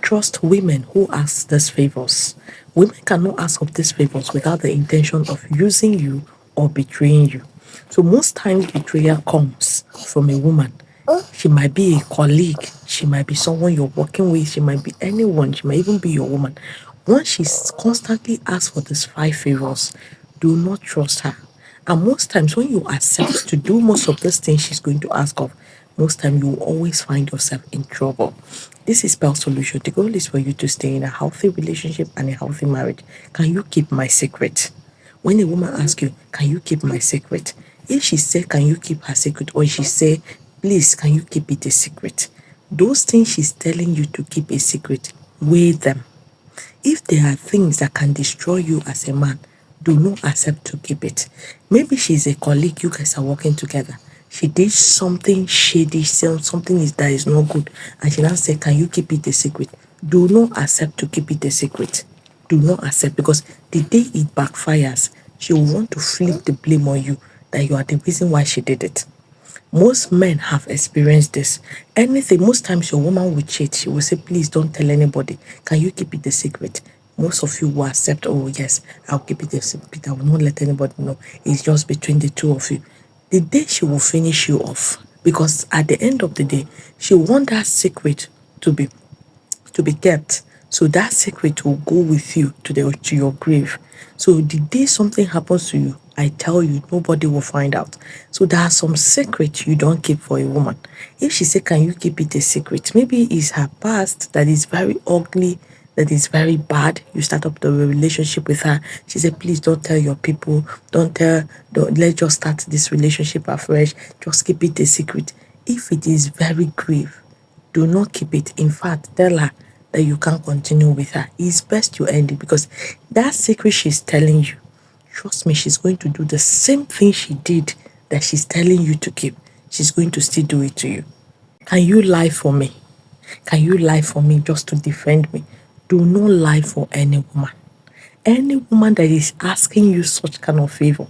trust women who ask these favors. Women cannot ask of these favors without the intention of using you or betraying you. So most times betrayal comes from a woman. She might be a colleague, she might be someone you're working with, she might be anyone, she might even be your woman. Once she's constantly asks for these five favors, do not trust her. And most times when you accept to do most of these things she's going to ask of, most time you will always find yourself in trouble. This is Spell Solution. The goal is for you to stay in a healthy relationship and a healthy marriage. Can you keep my secret? When a woman asks you, can you keep my secret? If she say, can you keep her secret? Or she say, please, can you keep it a secret? Those things she's telling you to keep a secret, weigh them. If there are things that can destroy you as a man, do not accept to keep it. Maybe she's a colleague, you guys are working together. She did something shady, something that is not good, and she now said, can you keep it a secret? Do not accept to keep it a secret. Do not accept, because the day it backfires, she will want to flip the blame on you, that you are the reason why she did it. Most men have experienced this. Anything, most times your woman will cheat. She will say, please don't tell anybody. Can you keep it a secret? Most of you will accept, oh yes, I'll keep it a secret. I will not let anybody know. It's just between the two of you. The day she will finish you off, because at the end of the day, she want that secret to be kept. So that secret will go with you to your grave. So the day something happens to you, I tell you, nobody will find out. So there are some secrets you don't keep for a woman. If she say, can you keep it a secret? Maybe it's her past that is very ugly, that is very bad. You start up the relationship with her. She said, please don't tell your people. Let's just start this relationship afresh. Just keep it a secret. If it is very grave, do not keep it. In fact, tell her that you can't continue with her. It's best you end it, because that secret she's telling you, trust me, she's going to do the same thing she did that she's telling you to keep. She's going to still do it to you. Can you lie for me? Can you lie for me just to defend me? Do not lie for any woman. Any woman that is asking you such kind of favor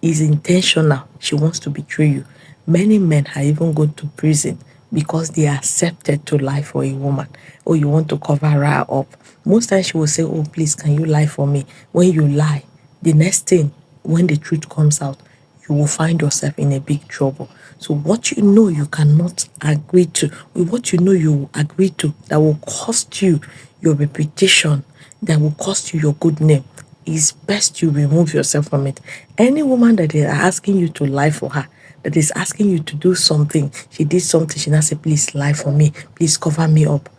is intentional. She wants to betray you. Many men are even going to prison because they accepted to lie for a woman. Or you want to cover her up. Most times she will say, oh, please, can you lie for me? When you lie, the next thing, when the truth comes out, you will find yourself in a big trouble. So what you know you cannot agree to, what you know you will agree to, that will cost you your reputation, that will cost you your good name, it's best you remove yourself from it. Any woman that is asking you to lie for her, that is asking you to do something, she did something, she now say, please lie for me, please cover me up,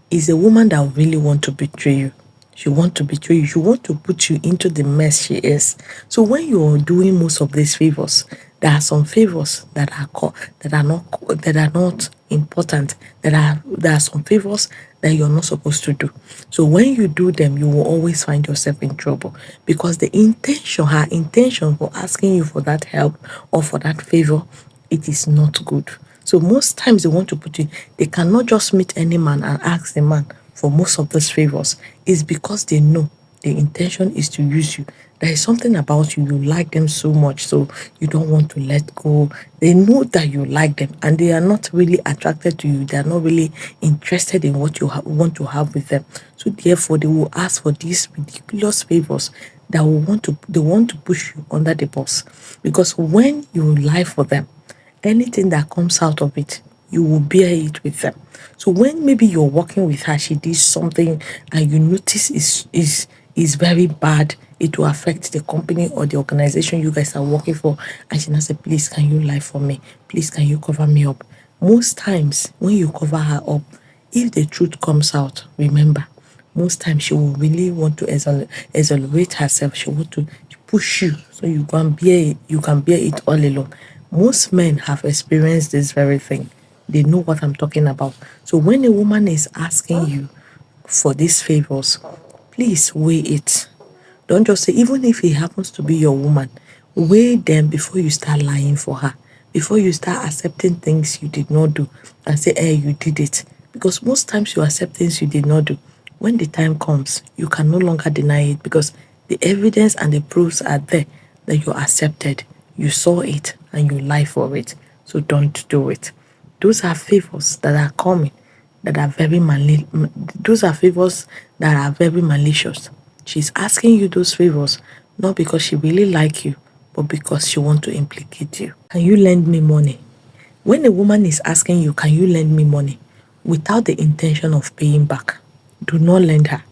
is a woman that really want to betray you. She want to betray you. She want to put you into the mess she is. So when you're doing most of these favors, there are some favors that are not important. There are some favors that you're not supposed to do. So when you do them, you will always find yourself in trouble, because her intention for asking you for that help or for that favor, it is not good. So most times they want to put you, they cannot just meet any man and ask the man for most of those favors. It's because they know the intention is to use you. There is something about you, you like them so much, so you don't want to let go. They know that you like them, and they are not really attracted to you. They are not really interested in what you want to have with them. So therefore, they will ask for these ridiculous favors that they want to push you under the bus. Because when you lie for them, anything that comes out of it, you will bear it with them. So when maybe you're working with her, she did something and you notice is very bad, it will affect the company or the organization you guys are working for, and she now say, please, can you lie for me? Please, can you cover me up? Most times when you cover her up, if the truth comes out, remember, most times she will really want to exonerate herself. She want to push you so you can bear it all alone. Most men have experienced this very thing. They know what I'm talking about. So when a woman is asking you for these favors, please weigh it. Don't just say, even if it happens to be your woman, weigh them before you start lying for her, before you start accepting things you did not do and say, hey, you did it. Because most times you accept things you did not do. When the time comes, you can no longer deny it, because the evidence and the proofs are there that you accepted. You saw it and you lie for it. So don't do it. Those are favors that are coming that are those are favors that are very malicious. She's asking you those favors not because she really like you, but because she want to implicate you. Can you lend me money? When a woman is asking you, can you lend me money, without the intention of paying back, do not lend her.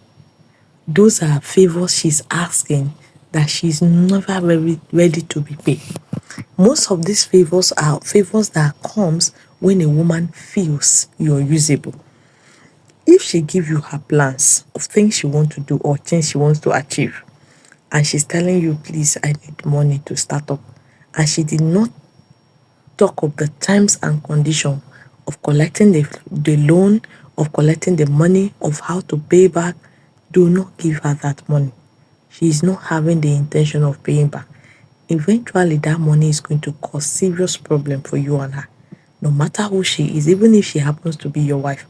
Those are favors she's asking that she's never very ready to be paid. Most of these favors are favors that comes when a woman feels you're usable. If she give you her plans of things she wants to do or things she wants to achieve, and she's telling you, please, I need money to start up, and she did not talk of the terms and condition of collecting the loan, of collecting the money, of how to pay back, do not give her that money. She is not having the intention of paying back. Eventually, that money is going to cause serious problem for you and her. No matter who she is, even if she happens to be your wife.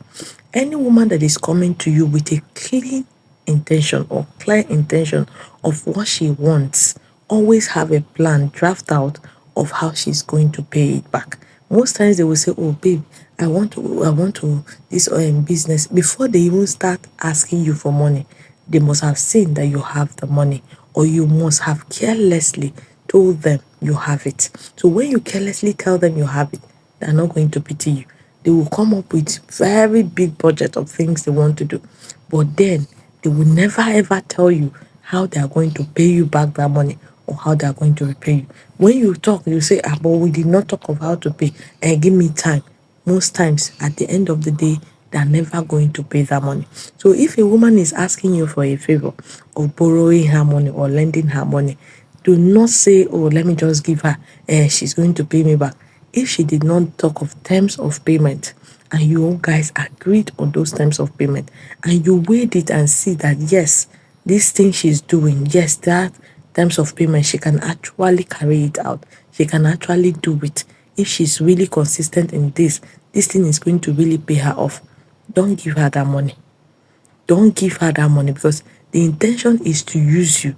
Any woman that is coming to you with a clean intention or clear intention of what she wants, always have a plan draft out of how she's going to pay it back. Most times they will say, oh babe, I want to this business. Before they even start asking you for money, they must have seen that you have the money, or you must have carelessly told them you have it. So when you carelessly tell them you have it, they're not going to pity you. They will come up with very big budget of things they want to do, but then they will never ever tell you how they are going to pay you back that money or how they are going to repay you. When you talk, you say, but we did not talk of how to pay, and give me time. Most times at the end of the day, they're never going to pay that money. So if a woman is asking you for a favor of borrowing her money or lending her money, do not say, oh, let me just give her, she's going to pay me back. If she did not talk of terms of payment, and you guys agreed on those terms of payment, and you weighed it and see that yes, this thing she's doing, yes, that terms of payment, she can actually carry it out. She can actually do it. If she's really consistent in this thing is going to really pay her off. Don't give her that money. Don't give her that money, because the intention is to use you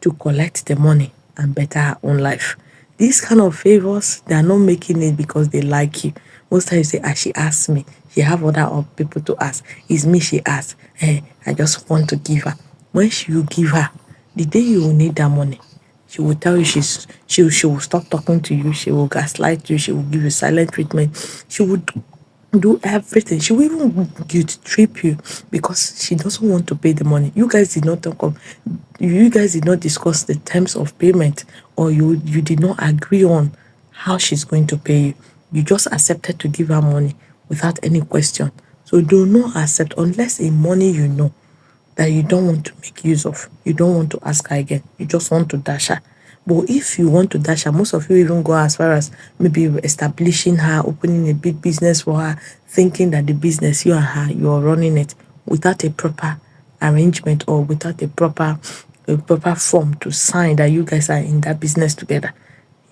to collect the money and better her own life. These kind of favors, they are not making it because they like you. Most times you say, she asked me. She have other people to ask. It's me she asked. I just want to give her. When you give her, the day you will need that money, she will tell you she will stop talking to you. She will gaslight you. She will give you silent treatment. She would do everything. She will even guilt trip you because she doesn't want to pay the money. You guys did not discuss the terms of payment, or you did not agree on how she's going to pay you. You just accepted to give her money without any question. So do not accept unless a money you know that you don't want to make use of. You don't want to ask her again. You just want to dash her. But if you want to dash her, most of you even go as far as maybe establishing her, opening a big business for her, thinking that the business, you and her, you are running it without a proper arrangement or without a proper form to sign that you guys are in that business together.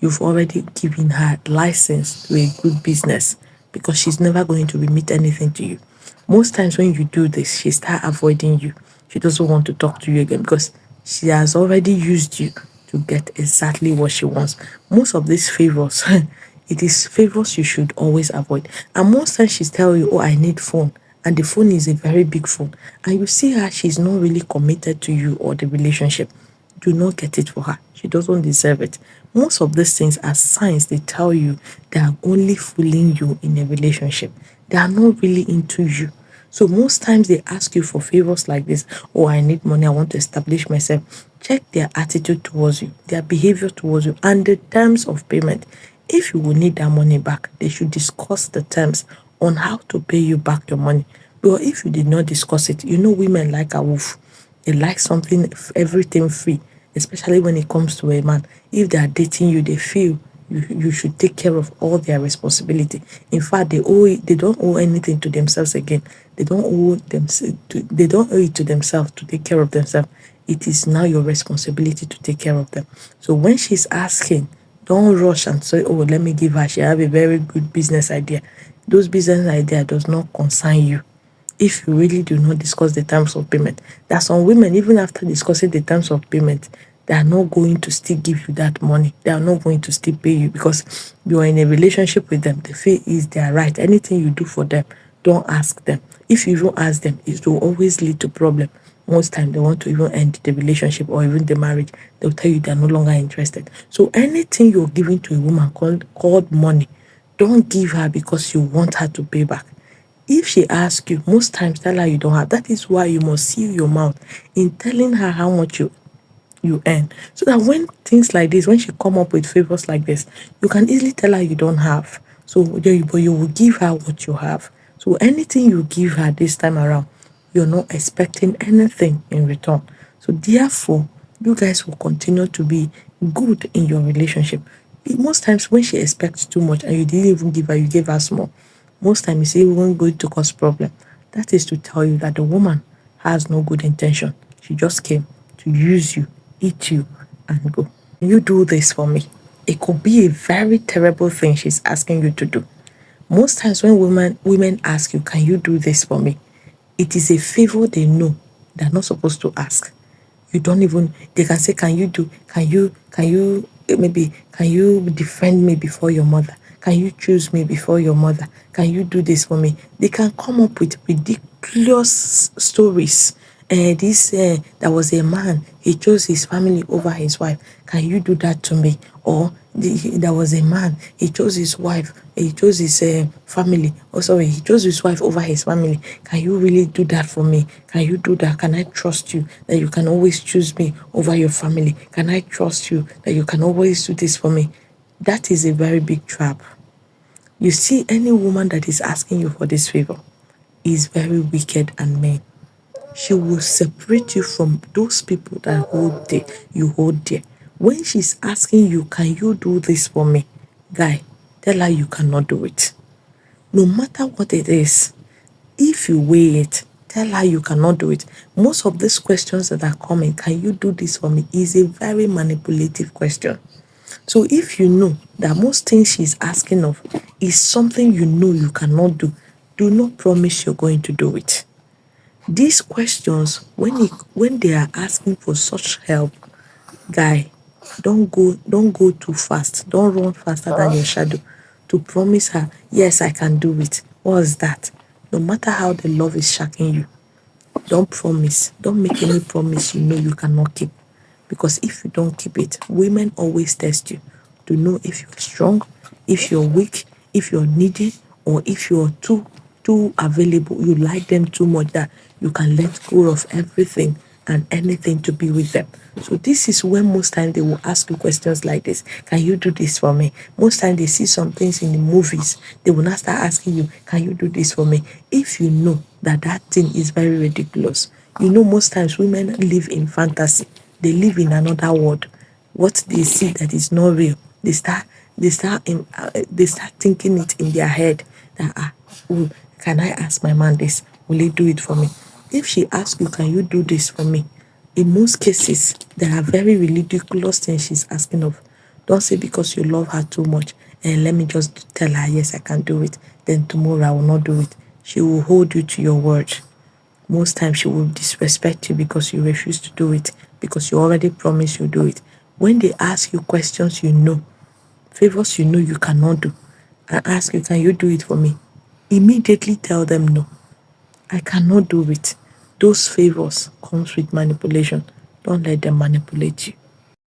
You've already given her license to a good business, because she's never going to remit anything to you. Most times when you do this, she start avoiding you. She doesn't want to talk to you again because she has already used you to get exactly what she wants. Most of these favors, it is favors you should always avoid. And most times she's telling you, oh, I need phone. And the phone is a very big phone. And you see her, she's not really committed to you or the relationship. Do not get it for her. She doesn't deserve it. Most of these things are signs they tell you they are only fooling you in a relationship. They are not really into you. So most times they ask you for favors like this. Oh, I need money. I want to establish myself. Check their attitude towards you, their behavior towards you, and the terms of payment. If you will need that money back, they should discuss the terms on how to pay you back your money. But if you did not discuss it, women like a wolf. They like something, everything free, especially when it comes to a man. If they are dating you, they feel you should take care of all their responsibility. In fact, they don't owe anything to themselves again. They don't owe it to themselves to take care of themselves. It is now your responsibility to take care of them. So when she's asking, don't rush and say, oh, let me give her. She have a very good business idea. Those business idea does not concern you if you really do not discuss the terms of payment. There are some women, even after discussing the terms of payment, they are not going to still give you that money. They are not going to still pay you because you are in a relationship with them. They feel is their right. Anything you do for them, don't ask them. If you even ask them, it will always lead to problem. Most time they want to even end the relationship or even the marriage. They'll tell you they're no longer interested. So anything you're giving to a woman called money, don't give her because you want her to pay back. If she asks you, most times tell her you don't have. That is why you must seal your mouth in telling her how much you earn. So that when things like this, when she come up with favors like this, you can easily tell her you don't have. So but you will give her what you have. So anything you give her this time around, you're not expecting anything in return. So therefore, you guys will continue to be good in your relationship. Most times when she expects too much and you didn't even give her, you gave her small. Most times it's even going to cause problem. That is to tell you that the woman has no good intention. She just came to use you, eat you, and go. You do this for me. It could be a very terrible thing she's asking you to do. Most times when women ask you, can you do this for me? It is a favor they know they're not supposed to ask. You don't even, they can say, maybe can you defend me before your mother? Can you choose me before your mother? Can you do this for me? They can come up with ridiculous stories. This There was a man, he chose his family over his wife. Can you do that to me? Or there was a man, he chose his wife, he chose his family. Oh, sorry, he chose his wife over his family. Can you really do that for me? Can you do that? Can I trust you that you can always choose me over your family? Can I trust you that you can always do this for me? That is a very big trap. You see, any woman that is asking you for this favor is very wicked and mean. She will separate you from those people that you hold dear. When she's asking you, can you do this for me? Guy, tell her you cannot do it. No matter what it is, if you weigh it, tell her you cannot do it. Most of these questions that are coming, can you do this for me, is a very manipulative question. So if you know that most things she's asking of is something you know you cannot do not promise you're going to do it. These questions, when they are asking for such help, guy, don't go too fast. Don't run faster than your shadow to promise her, yes, I can do it. What's that? No matter how the love is shocking you, don't promise. Don't make any promise you know you cannot keep. Because if you don't keep it, women always test you to know if you're strong, if you're weak, if you're needy, or if you're too available. You like them too much that you can let go of everything and anything to be with them. So this is when most times they will ask you questions like this. Can you do this for me? Most times they see some things in the movies. They will not start asking you, can you do this for me? If you know that that thing is very ridiculous, you know most times women live in fantasy. They live in another world. What they see that is not real, they start thinking it in their head that oh, can I ask my man this? Will he do it for me? If she asks you, can you do this for me? In most cases, there are very ridiculous things she's asking of. Don't say because you love her too much and let me just tell her yes I can do it. Then tomorrow I will not do it. She will hold you to your word. Most times she will disrespect you because you refuse to do it, because you already promised you do it. When they ask you questions you know, favors you know you cannot do, and ask you, can you do it for me? Immediately tell them no. I cannot do it. Those favors comes with manipulation. Don't let them manipulate you.